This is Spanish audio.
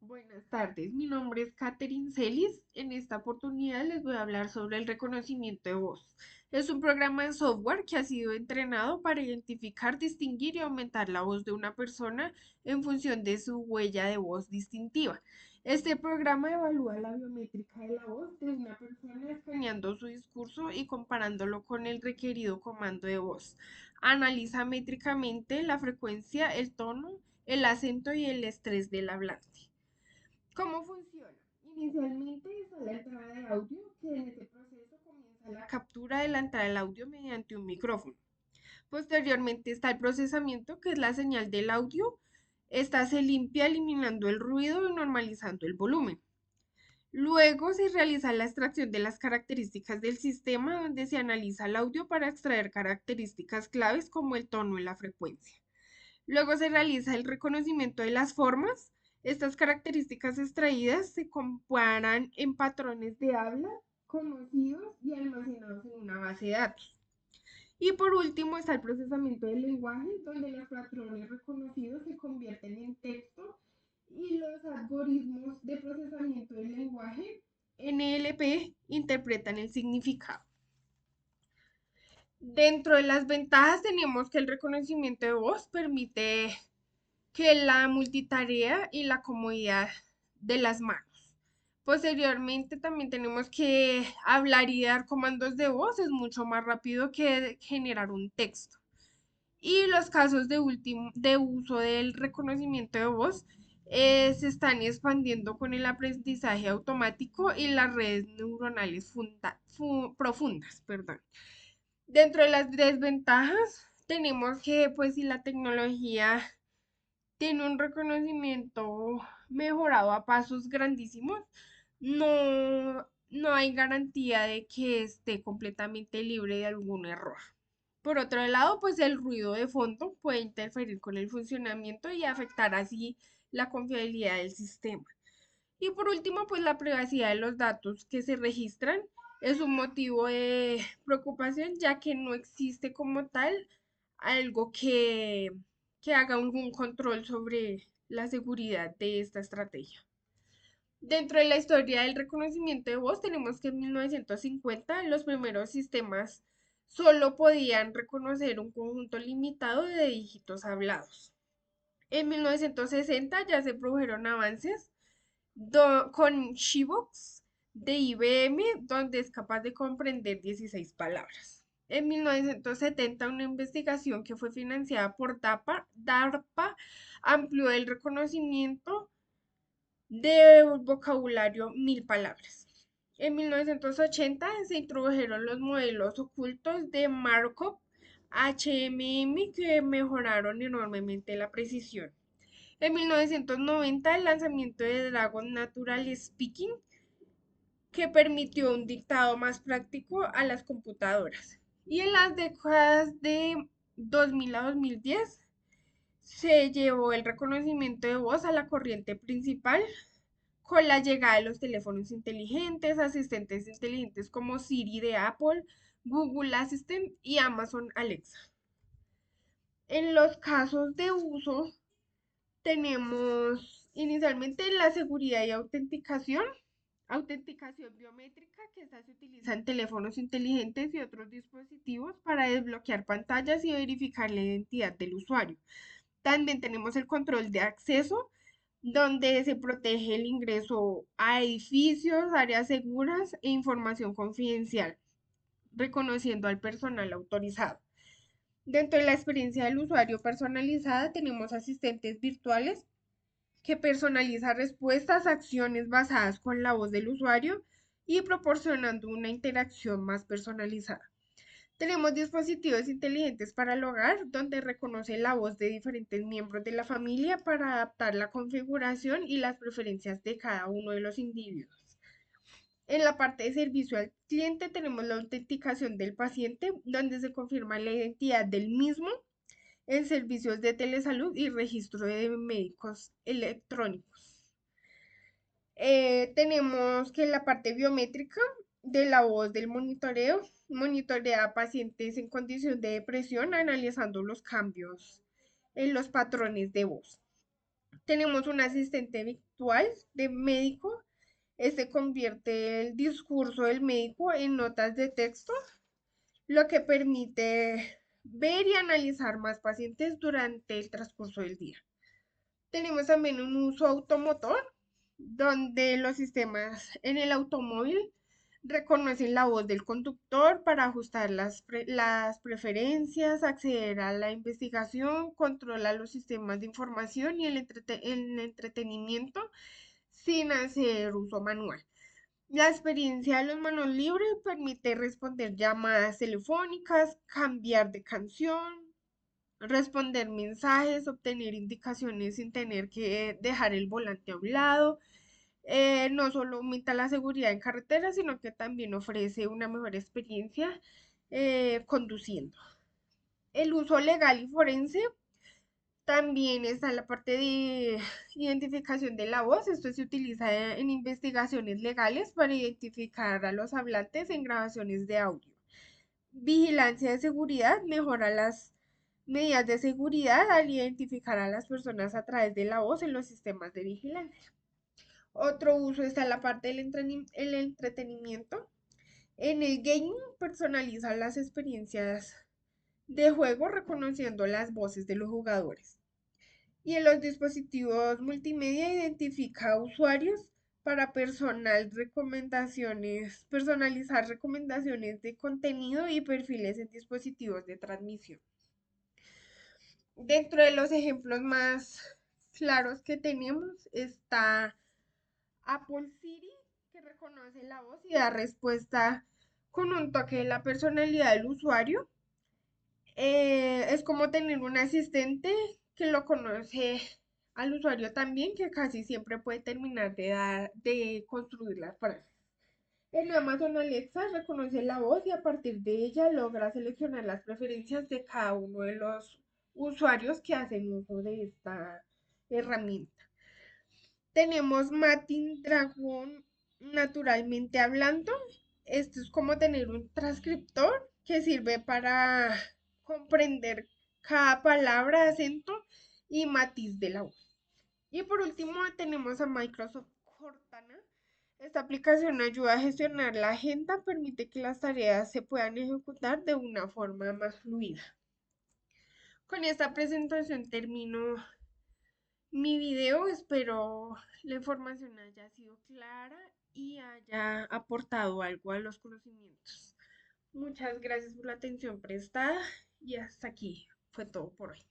Buenas tardes, mi nombre es Katherine Celis. En esta oportunidad les voy a hablar sobre el reconocimiento de voz. Es un programa de software que ha sido entrenado para identificar, distinguir y aumentar la voz de una persona en función de su huella de voz distintiva. Este programa evalúa la biométrica de la voz de una persona escaneando su discurso y comparándolo con el requerido comando de voz. Analiza métricamente la frecuencia, el tono, el acento y el estrés del hablante. ¿Cómo funciona? Inicialmente está la entrada de audio, que en ese proceso comienza la captura de la entrada del audio mediante un micrófono. Posteriormente está el procesamiento, que es la señal del audio. Esta se limpia eliminando el ruido y normalizando el volumen. Luego se realiza la extracción de las características del sistema, donde se analiza el audio para extraer características claves como el tono y la frecuencia. Luego se realiza el reconocimiento de las formas. Estas características extraídas se comparan en patrones de habla conocidos y almacenados en una base de datos. Y por último está el procesamiento del lenguaje, donde los patrones reconocidos se convierten en texto y los algoritmos de procesamiento del lenguaje NLP interpretan el significado. Dentro de las ventajas tenemos que el reconocimiento de voz permite que la multitarea y la comodidad de las manos. Posteriormente también tenemos que hablar y dar comandos de voz, es mucho más rápido que generar un texto. Y los casos de uso del reconocimiento de voz se están expandiendo con el aprendizaje automático y las redes neuronales profundas. Perdón. Dentro de las desventajas tenemos que pues si la tecnología tiene un reconocimiento mejorado a pasos grandísimos, no hay garantía de que esté completamente libre de algún error. Por otro lado, pues el ruido de fondo puede interferir con el funcionamiento y afectar así la confiabilidad del sistema. Y por último, pues la privacidad de los datos que se registran es un motivo de preocupación, ya que no existe como tal algo que haga un control sobre la seguridad de esta estrategia. Dentro de la historia del reconocimiento de voz, tenemos que en 1950 los primeros sistemas solo podían reconocer un conjunto limitado de dígitos hablados. En 1960 ya se produjeron avances con Shivox de IBM, donde es capaz de comprender 16 palabras. En 1970, una investigación que fue financiada por DARPA amplió el reconocimiento de vocabulario 1000 palabras. En 1980 se introdujeron los modelos ocultos de Markov HMM que mejoraron enormemente la precisión. En 1990 el lanzamiento de Dragon Natural Speaking que permitió un dictado más práctico a las computadoras. Y en las décadas de 2000 a 2010 se llevó el reconocimiento de voz a la corriente principal con la llegada de los teléfonos inteligentes, asistentes inteligentes como Siri de Apple, Google Assistant y Amazon Alexa. En los casos de uso tenemos inicialmente la seguridad y autenticación biométrica, que esta se utiliza en teléfonos inteligentes y otros dispositivos para desbloquear pantallas y verificar la identidad del usuario. También tenemos el control de acceso, donde se protege el ingreso a edificios, áreas seguras e información confidencial, reconociendo al personal autorizado. Dentro de la experiencia del usuario personalizada, tenemos asistentes virtuales que personaliza respuestas a acciones basadas con la voz del usuario y proporcionando una interacción más personalizada. Tenemos dispositivos inteligentes para el hogar, donde reconoce la voz de diferentes miembros de la familia para adaptar la configuración y las preferencias de cada uno de los individuos. En la parte de servicio al cliente tenemos la autenticación del paciente, donde se confirma la identidad del mismo en servicios de telesalud y registro de médicos electrónicos. Tenemos que la parte biométrica de la voz del monitoreo monitorea a pacientes en condición de depresión analizando los cambios en los patrones de voz. Tenemos un asistente virtual de médico. Este convierte el discurso del médico en notas de texto, lo que permite ver y analizar más pacientes durante el transcurso del día. Tenemos también un uso automotor, donde los sistemas en el automóvil reconocen la voz del conductor para ajustar las preferencias, acceder a la investigación, controla los sistemas de información y el entretenimiento sin hacer uso manual. La experiencia de los manos libres permite responder llamadas telefónicas, cambiar de canción, responder mensajes, obtener indicaciones sin tener que dejar el volante a un lado. No solo aumenta la seguridad en carretera, sino que también ofrece una mejor experiencia conduciendo. El uso legal y forense también está en la parte de identificación de la voz. Esto se utiliza en investigaciones legales para identificar a los hablantes en grabaciones de audio. Vigilancia de seguridad mejora las medidas de seguridad al identificar a las personas a través de la voz en los sistemas de vigilancia. Otro uso está en la parte del el entretenimiento. En el gaming personaliza las experiencias de juego reconociendo las voces de los jugadores. Y en los dispositivos multimedia identifica usuarios para personalizar recomendaciones de contenido y perfiles en dispositivos de transmisión. Dentro de los ejemplos más claros que tenemos está Apple Siri, que reconoce la voz y da respuesta con un toque de la personalidad del usuario. Es como tener un asistente que lo conoce al usuario también, que casi siempre puede terminar de construir las frases. En Amazon Alexa reconoce la voz y a partir de ella logra seleccionar las preferencias de cada uno de los usuarios que hacen uso de esta herramienta. Tenemos Matin Dragon naturalmente hablando. Esto es como tener un transcriptor que sirve para comprender cada palabra, acento y matiz de la voz. Y por último tenemos a Microsoft Cortana. Esta aplicación ayuda a gestionar la agenda, permite que las tareas se puedan ejecutar de una forma más fluida. Con esta presentación termino mi video. Espero la información haya sido clara y haya aportado algo a los conocimientos. Muchas gracias por la atención prestada y hasta aquí fue todo por hoy.